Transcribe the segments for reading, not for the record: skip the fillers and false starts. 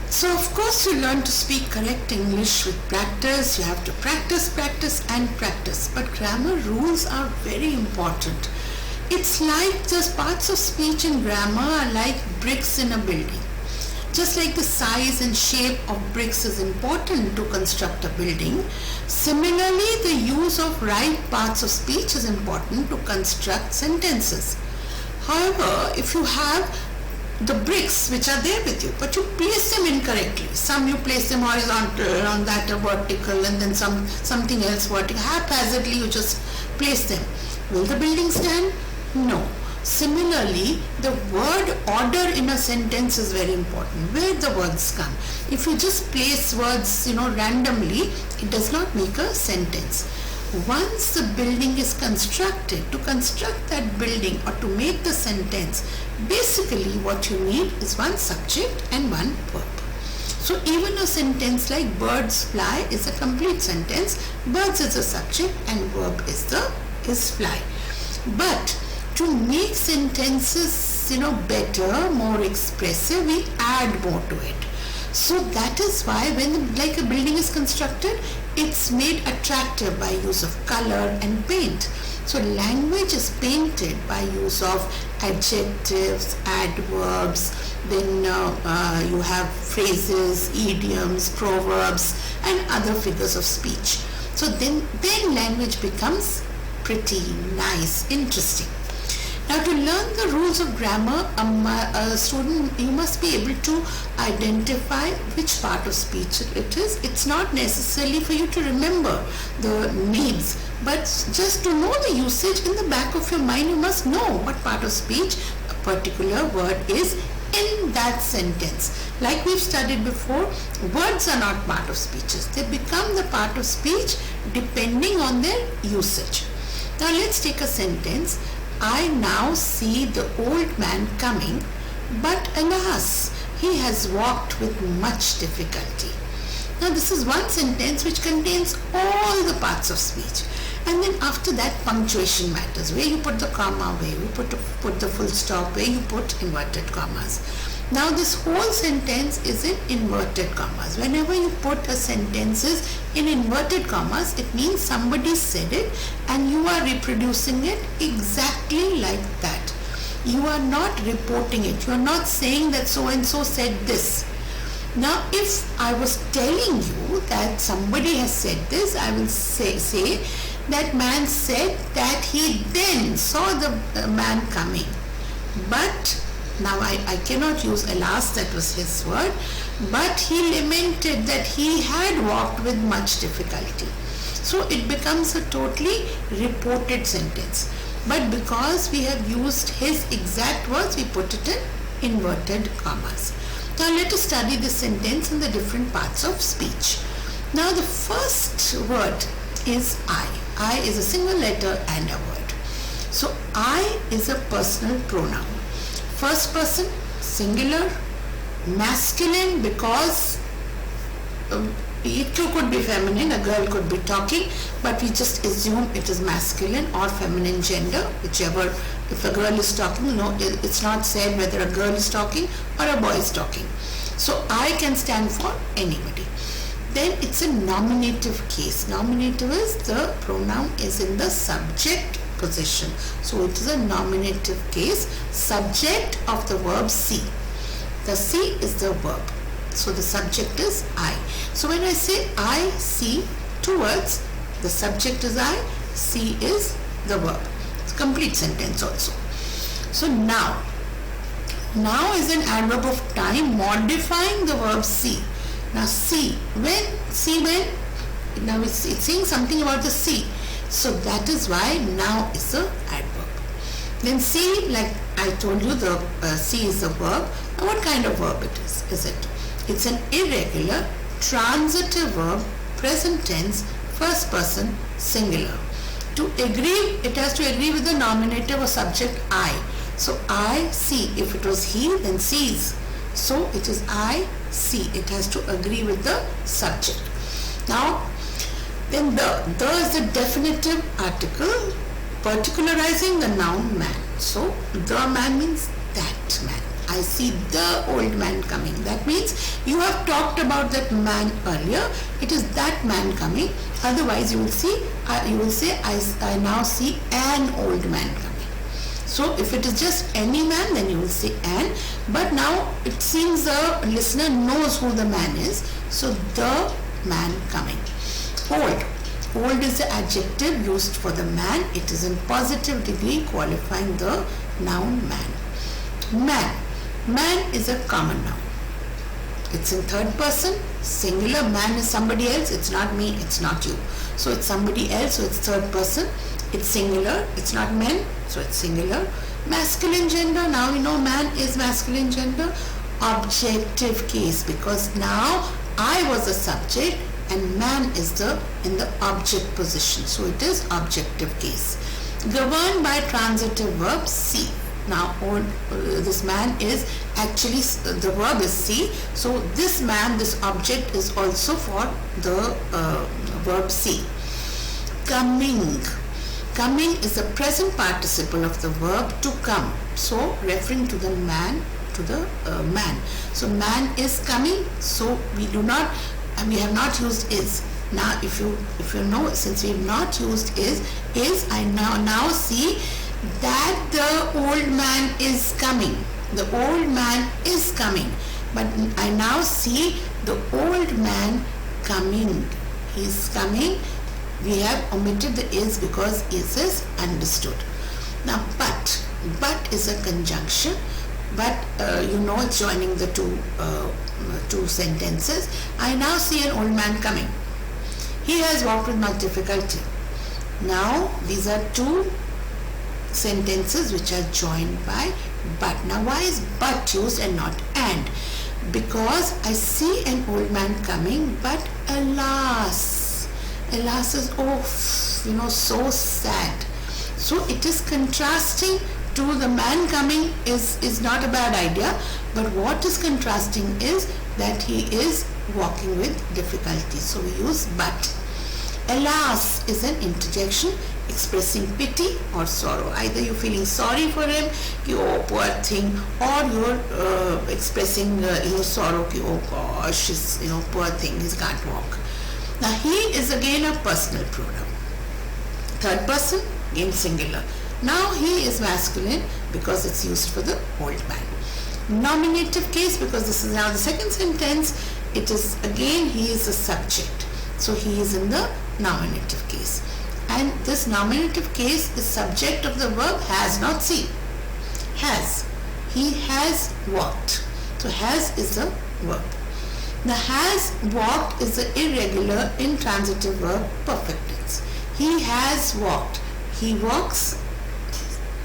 So of course you learn to speak correct English with practice. You have to practice, practice and practice. But grammar rules are very important. It's like the parts of speech in grammar are like bricks in a building. Just like the size and shape of bricks is important to construct a building, similarly the use of right parts of speech is important to construct sentences. However, if you have the bricks which are there with you, but you place them incorrectly. Some you place them horizontal, on that a vertical, and then something else vertical. Haphazardly you just place them. Will the building stand? No. Similarly, the word order in a sentence is very important. Where the words come. If you just place words, randomly, it does not make a sentence. Once the building is constructed, to construct that building or to make the sentence, basically what you need is one subject and one verb. So even a sentence like birds fly is a complete sentence. Birds is a subject and verb is fly. But to make sentences, better, more expressive, we add more to it. So that is why when like a building is constructed, it's made attractive by use of color and paint. So language is painted by use of adjectives, adverbs, then you have phrases, idioms, proverbs and other figures of speech. So then language becomes pretty nice, interesting. Now to learn the rules of grammar, a student, you must be able to identify which part of speech it is. It's not necessarily for you to remember the names, but just to know the usage in the back of your mind, you must know what part of speech a particular word is in that sentence. Like we've studied before, words are not part of speeches. They become the part of speech depending on their usage. Now let's take a sentence. I now see the old man coming, but alas, he has walked with much difficulty. Now this is one sentence which contains all the parts of speech. And then after that, punctuation matters. Where you put the comma, where you put the full stop, where you put inverted commas. Now this whole sentence is in inverted commas. Whenever you put a sentences in inverted commas, it means somebody said it and you are reproducing it exactly like that. You are not reporting it. You are not saying that so and so said this. Now if I was telling you that somebody has said this, I will say that man said that he then saw the man coming. But now I cannot use alas, that was his word, but he lamented that he had walked with much difficulty. So it becomes a totally reported sentence. But because we have used his exact words, we put it in inverted commas. Now let us study this sentence in the different parts of speech. Now the first word is I. I is a single letter and a word. So I is a personal pronoun. First person, singular, masculine because it too could be feminine, a girl could be talking, but we just assume it is masculine or feminine gender, whichever. If a girl is talking, no, it's not said whether a girl is talking or a boy is talking. So I can stand for anybody. Then it's a nominative case. Nominative is the pronoun is in the subject position. So it is a nominative case, subject of the verb see. The see is the verb. So the subject is I. So when I say I see, two words, the subject is I, see is the verb. It's a complete sentence also. So now is an adverb of time modifying the verb see. Now see when, now it's saying something about the see. So that is why now is the adverb. Then see, like I told you, the see is the verb. Now what kind of verb it is it? It's an irregular transitive verb, present tense, first person, singular. To agree, it has to agree with the nominative or subject I. So I see. If it was he, then sees. So it is I see. It has to agree with the subject. Now then the is the definitive article particularizing the noun man. So the man means that man. I see the old man coming. That means you have talked about that man earlier. It is that man coming. Otherwise, you will say, I now see an old man coming. So if it is just any man, then you will say an. But now it seems the listener knows who the man is. So the man coming. Old. Old is the adjective used for the man. It is in positive degree qualifying the noun man. Man. Man is a common noun. It's in third person. Singular. Man is somebody else. It's not me. It's not you. So it's somebody else. So it's third person. It's singular. It's not men. So it's singular. Masculine gender. Now we know man is masculine gender. Objective case, because now I was the subject and man is in the object position. So it is objective case. Governed by transitive verb see. Now this man is actually, the verb is see. So this man, this object is also for the verb see. Coming. Coming is the present participle of the verb to come. So referring to the man, man. So man is coming. So we have not used is. Now if you know, since we have not used is I now see that the old man is coming. The old man is coming. But I now see the old man coming. He is coming. We have omitted the is because is understood. Now but is a conjunction. But it's joining the two sentences. I now see an old man coming. He has walked with much difficulty. Now these are two sentences which are joined by but. Now why is but used and not and? Because I see an old man coming, but alas is so sad. So it is contrasting to the man coming is not a bad idea, but what is contrasting is that he is walking with difficulty. So we use but. Alas is an interjection expressing pity or sorrow. Either you're feeling sorry for him, oh poor thing, or you're expressing sorrow, oh gosh, poor thing, he can't walk. Now he is again a personal pronoun. Third person, again singular. Now he is masculine because it's used for the old man. Nominative case, because this is now the second sentence, it is again he is a subject. So he is in the nominative case. And this nominative case is subject of the verb has, not see. Has. He has walked. So has is a verb. The has walked is the irregular intransitive verb perfect tense. He has walked. He walks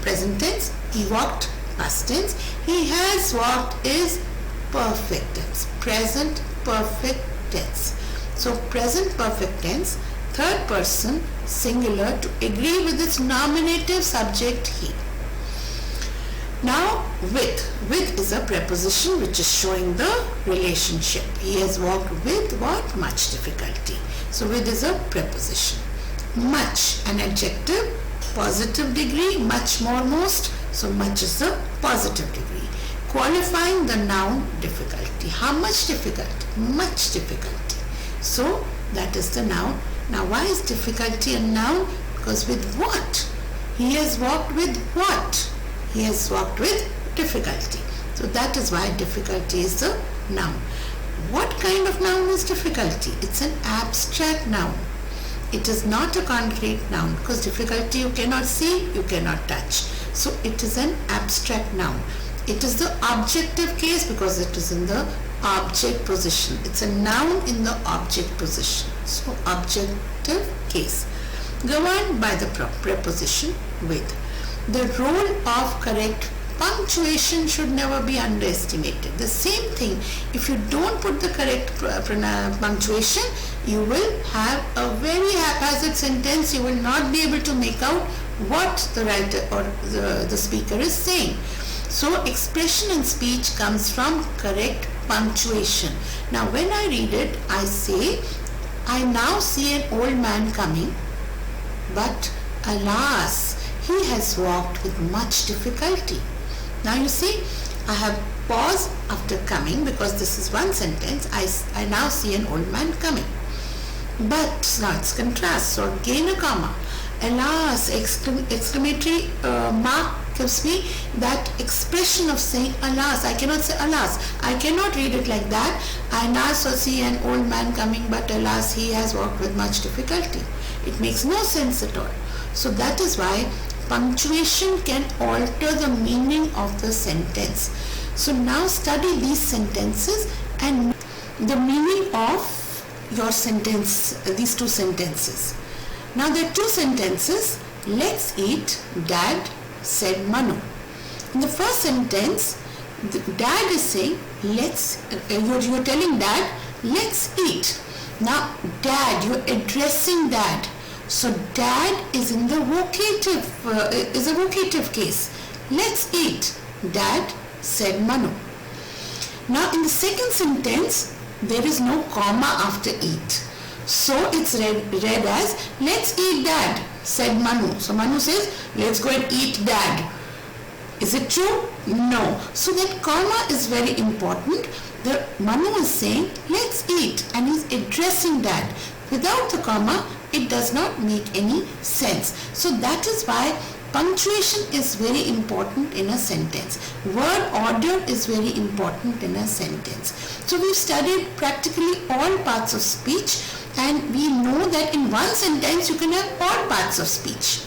present tense. He walked past tense. He has walked is perfect tense. Present perfect tense. So present perfect tense, third person singular to agree with its nominative subject he. Now with is a preposition which is showing the relationship. He has walked with what? Much difficulty. So with is a preposition. Much, an adjective, positive degree, much, more, most. So much is the positive degree. Qualifying the noun difficulty. How much difficulty? Much difficulty. So that is the noun. Now why is difficulty a noun? Because with what? He has walked with what? He has walked with difficulty. So that is why difficulty is the noun. What kind of noun is difficulty? It's an abstract noun. It is not a concrete noun, because difficulty you cannot see, you cannot touch. So it is an abstract noun. It is the objective case because it is in the object position. It's a noun in the object position. So objective case. Governed by the preposition with. The role of correct punctuation should never be underestimated. The same thing, if you don't put the correct punctuation, you will have a very haphazard sentence. You will not be able to make out what the writer or the speaker is saying. So expression in speech comes from correct punctuation. Now when I read it, I say, I now see an old man coming, but alas, he has walked with much difficulty. Now you see, I have pause after coming, because this is one sentence. I now see an old man coming. But now it's contrast, so again a comma. Alas, exclamatory mark gives me that expression of saying alas. I cannot say alas. I cannot read it like that. I now see an old man coming, but alas, he has walked with much difficulty. It makes no sense at all. So that is why punctuation can alter the meaning of the sentence. So now study these sentences and the meaning of your sentence, these two sentences. Now there are two sentences. Let's eat, Dad, said Manu. In the first sentence, the Dad is saying, you're telling Dad, let's eat. Now Dad, you're addressing Dad. So Dad is in the vocative, is a vocative case. Let's eat, Dad, said Manu. Now in the second sentence, there is no comma after eat. So it's read as, let's eat, Dad, said Manu. So Manu says, let's go and eat, Dad. Is it true? No. So that comma is very important. Manu is saying, let's eat, and he's addressing Dad. Without the comma, it does not make any sense. So that is why punctuation is very important in a sentence. Word order is very important in a sentence. So we've studied practically all parts of speech, and we know that in one sentence you can have all parts of speech.